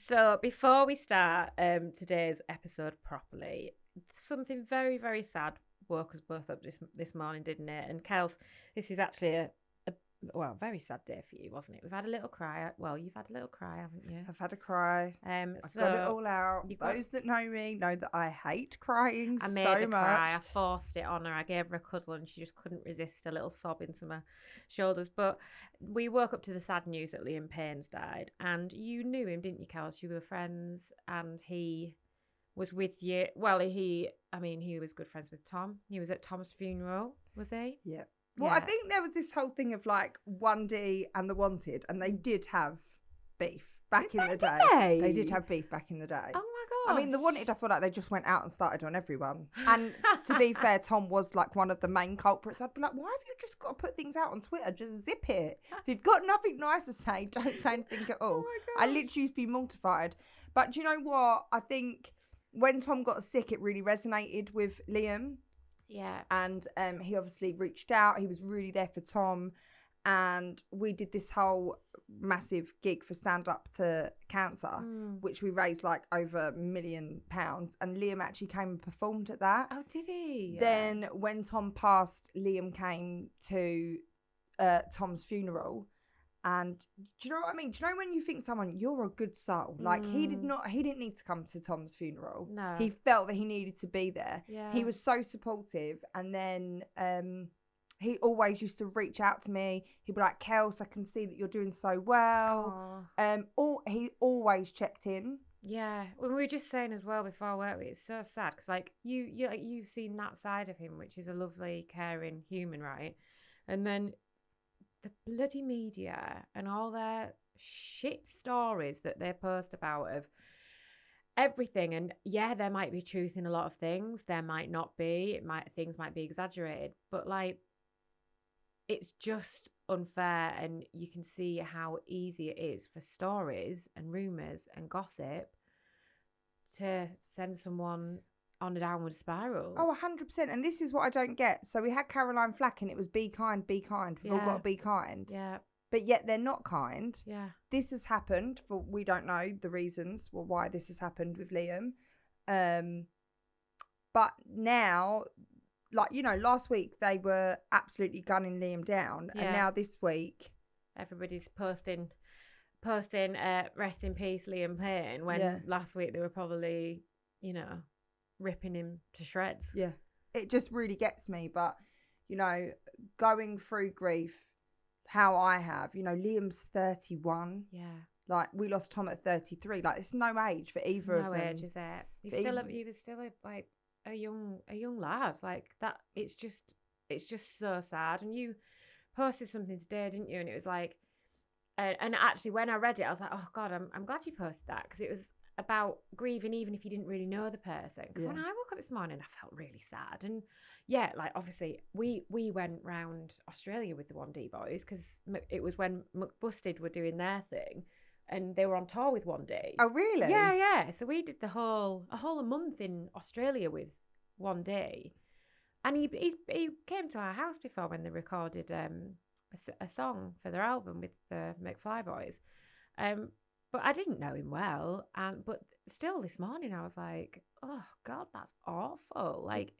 So before we start today's episode properly, something very, very sad woke us both up this morning, didn't it? And Kels, this is actually a very sad day for you, wasn't it? We've had a little cry. Well, you've had a little cry, haven't you? I've had a cry. I've got it all out. Those that know me know that I hate crying so much. I made her cry. I forced it on her. I gave her a cuddle and she just couldn't resist a little sob into my shoulders. But we woke up to the sad news that Liam Payne's died. And you knew him, didn't you, Kels? You were friends and he was with you. Well, he was good friends with Tom. He was at Tom's funeral, was he? Yeah. Well, I think there was this whole thing of like 1D and the Wanted, and they did have beef back in the day. They did have beef back in the day. Oh my god! I mean, the Wanted, I feel like they just went out and started on everyone. And to be fair, Tom was like one of the main culprits. I'd be like, why have you just got to put things out on Twitter? Just zip it. If you've got nothing nice to say, don't say anything at all. I literally used to be mortified. But do you know what? I think when Tom got sick, it really resonated with Liam. Yeah. And he obviously reached out. He was really there for Tom. And we did this whole massive gig for Stand Up to Cancer, which we raised like over £1 million. And Liam actually came and performed at that. Oh, did he? Then when Tom passed, Liam came to Tom's funeral. And do you know what I mean? Do you know when you think someone, you're a good soul? Like he didn't need to come to Tom's funeral. No. He felt that he needed to be there. Yeah. He was so supportive. And then he always used to reach out to me. He'd be like, Kels, I can see that you're doing so well. He always checked in. Yeah. Well, we were just saying as well before, weren't we? It's so sad because like you've seen that side of him, which is a lovely, caring human, right? And then the bloody media and all their shit stories that they post about of everything. And yeah, there might be truth in a lot of things. There might not be. Things might be exaggerated. But like, it's just unfair. And you can see how easy it is for stories and rumours and gossip to send someone on a downward spiral. Oh, 100%. And this is what I don't get. So we had Caroline Flack and it was be kind, be kind. We've all got to be kind. Yeah. But yet they're not kind. Yeah. This has happened for, we don't know the reasons why this has happened with Liam. But now, like, you know, last week they were absolutely gunning Liam down. Yeah. And now this week, everybody's posting rest in peace Liam Payne, when last week they were probably, you know, ripping him to shreds. Yeah, it just really gets me. But you know, going through grief how I have, you know, Liam's 31. Yeah, like we lost Tom at 33. Like it's no age for either of them. No age, is it? He was still a young lad. Like that. It's just so sad. And you posted something today, didn't you? And it was like, and actually when I read it, I was like, oh God, I'm glad you posted that, because it was about grieving even if you didn't really know the person. Because when I woke up this morning, I felt really sad. And yeah, like obviously we went round Australia with the 1D boys because it was when McBusted were doing their thing and they were on tour with 1D. Oh really? Yeah. So we did a whole month in Australia with 1D, and he came to our house before when they recorded a song for their album with the McFly boys. But I didn't know him well, but still this morning I was like, oh God, that's awful. Like,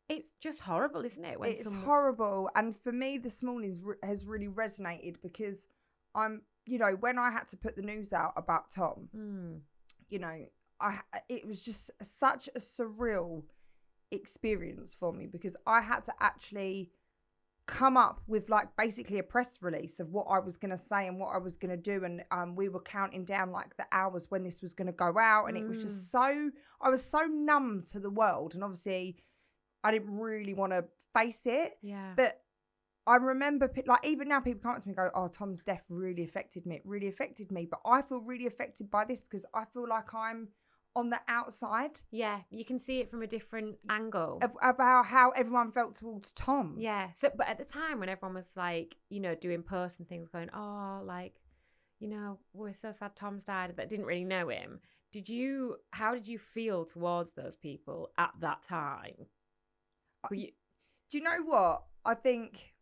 it's just horrible, isn't it? It's horrible. And for me, this morning has really resonated because you know, when I had to put the news out about Tom, you know, it was just such a surreal experience for me because I had to actually come up with like basically a press release of what I was going to say and what I was going to do, and we were counting down like the hours when this was going to go out, and it was just I was so numb to the world, and obviously I didn't really want to face it. Yeah. But I remember like even now people come up to me and go, oh, Tom's death really affected me. It really affected me. But I feel really affected by this because I feel like I'm on the outside. Yeah, you can see it from a different angle about how everyone felt towards Tom. Yeah. So, but at the time when everyone was like, you know, doing posts and things, going, oh, like, you know, we're so sad Tom's died, that didn't really know him. How did you feel towards those people at that time? Do you know what? I think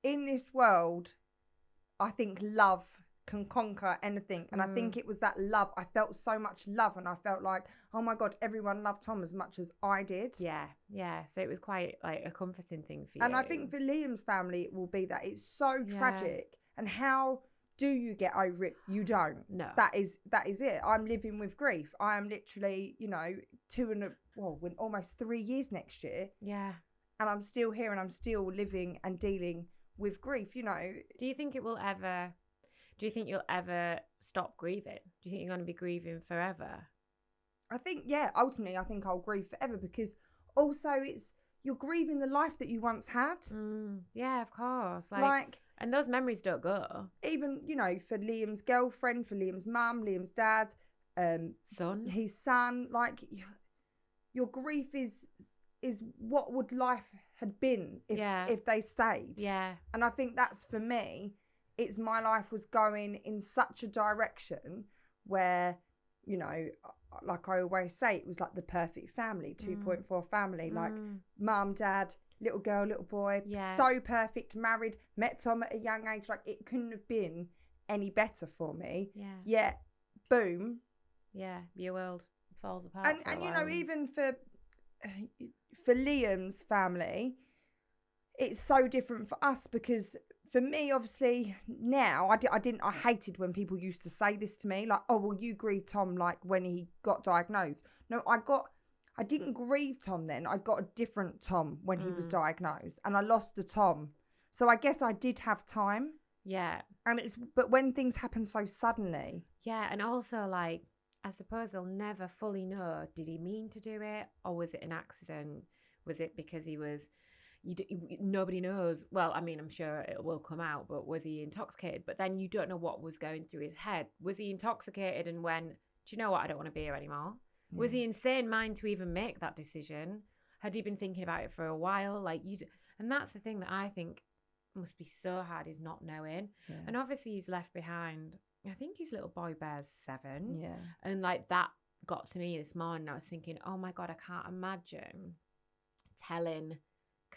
in this world, I think love can conquer anything. And I think it was that love. I felt so much love, and I felt like, oh my God, everyone loved Tom as much as I did. Yeah. So it was quite like a comforting thing for you. And I think for Liam's family, it will be that. It's so tragic. And how do you get over it? You don't. No. That is it. I'm living with grief. I am literally, almost 3 years next year. Yeah. And I'm still here, and I'm still living and dealing with grief, Do you think you'll ever stop grieving? Do you think you're going to be grieving forever? I think, ultimately, I think I'll grieve forever, because also you're grieving the life that you once had. Yeah, of course. And those memories don't go. Even, for Liam's girlfriend, for Liam's mum, Liam's dad, his son, your grief is what would life had been if they stayed. Yeah. And I think that's, for me, it's my life was going in such a direction where, like I always say, it was like the perfect family, 2.4 family, like mum, dad, little girl, little boy, so perfect, married, met Tom at a young age. Like, it couldn't have been any better for me. Yeah. Yet, boom. Yeah, your world falls apart. And even for Liam's family, it's so different for us, because for me, obviously, now I hated when people used to say this to me, like, oh, well, you grieved Tom like when he got diagnosed. No, I didn't grieve Tom then. I got a different Tom when he was diagnosed, and I lost the Tom. So I guess I did have time. Yeah. But when things happen so suddenly. Yeah, and also, like, I suppose they'll never fully know, did he mean to do it, or was it an accident? Was it because he was... nobody knows. Well, I mean, I'm sure it will come out, but was he intoxicated? But then you don't know what was going through his head. Was he intoxicated and went, do you know what, I don't want to be here anymore? Yeah. Was he insane mind to even make that decision? Had he been thinking about it for a while? And that's the thing that I think must be so hard, is not knowing. Yeah. And obviously he's left behind, I think his little boy Bear's 7. Yeah. And that got to me this morning. I was thinking, oh my God, I can't imagine telling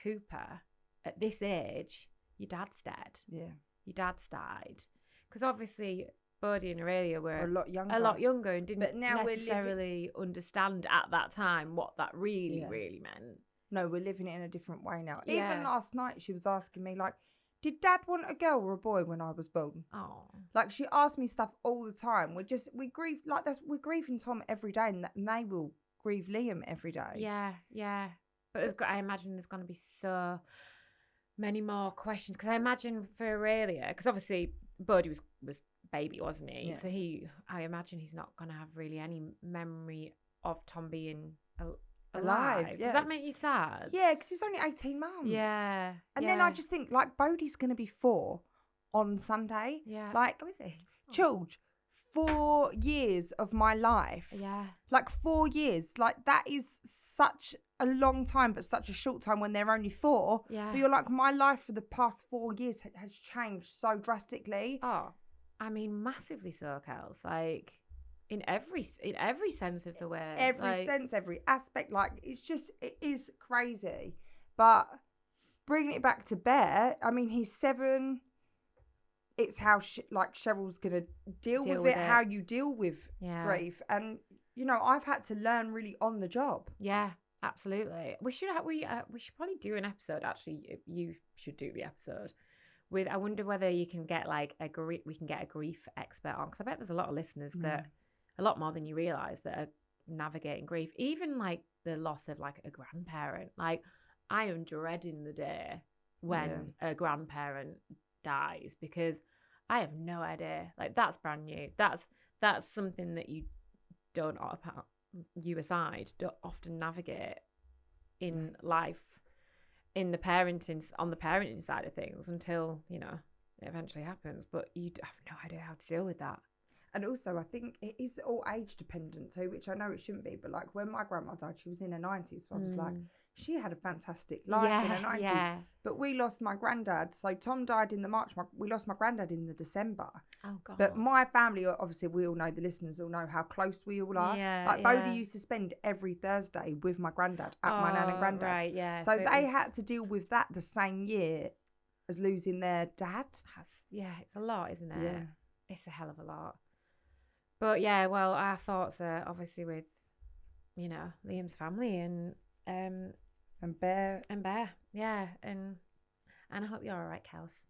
Cooper at this age, your dad's dead. Yeah. Your dad's died. Because obviously Bodhi and Aurelia were a lot younger and didn't necessarily understand at that time what that really meant. No, we're living it in a different way now. Yeah. Even last night she was asking me, like, did Dad want a girl or a boy when I was born? Oh. Like, she asked me stuff all the time. We grieve, like, we're grieving Tom every day, and they will grieve Liam every day. Yeah, yeah. But I imagine there's going to be so many more questions. Because I imagine for Aurelia, because obviously Bodhi was baby, wasn't he? Yeah. So I imagine he's not going to have really any memory of Tom being alive. Yeah. Does that make you sad? Yeah, because he was only 18 months. Yeah. And then I just think, like, Bodhi's going to be 4 on Sunday. Yeah. Like, is he? George, 4 years of my life. Yeah. Like, 4 years. Like, that is such a long time, but such a short time when they're only 4. Yeah. But you're like, my life for the past 4 years has changed so drastically. Oh, I mean, massively so, Kels. Like, in every sense of the word. Every sense, every aspect. Like, it is crazy. But bringing it back to Bear, I mean, he's 7. It's how Cheryl's gonna deal with it, how you deal with grief, and I've had to learn really on the job. Yeah, absolutely. We should probably do an episode. Actually, you should do the episode with. I wonder whether you can get we can get a grief expert on, because I bet there's a lot of listeners that a lot more than you realise that are navigating grief, even like the loss of like a grandparent. Like, I am dreading the day when a grandparent dies, because I have no idea. Like, that's brand new. That's something that you don't often navigate in life, on the parenting side of things, until it eventually happens. But you have no idea how to deal with that. And also, I think it is all age dependent too, which I know it shouldn't be. But like, when my grandma died, she was in her 90s. So I was like, she had a fantastic life in her 90s. Yeah. But we lost my granddad. So Tom died in the March. We lost my granddad in the December. Oh, God. But my family, obviously, we all know, the listeners all know how close we all are. Yeah, like, Bodhi used to spend every Thursday with my granddad at my nan and granddad's. Right, yeah. So they had to deal with that the same year as losing their dad. Yeah, it's a lot, isn't it? Yeah. it's a hell of a lot. But yeah, well, our thoughts are obviously with, Liam's family And Bear. and Bear. Yeah, and I hope you're all right, Kels.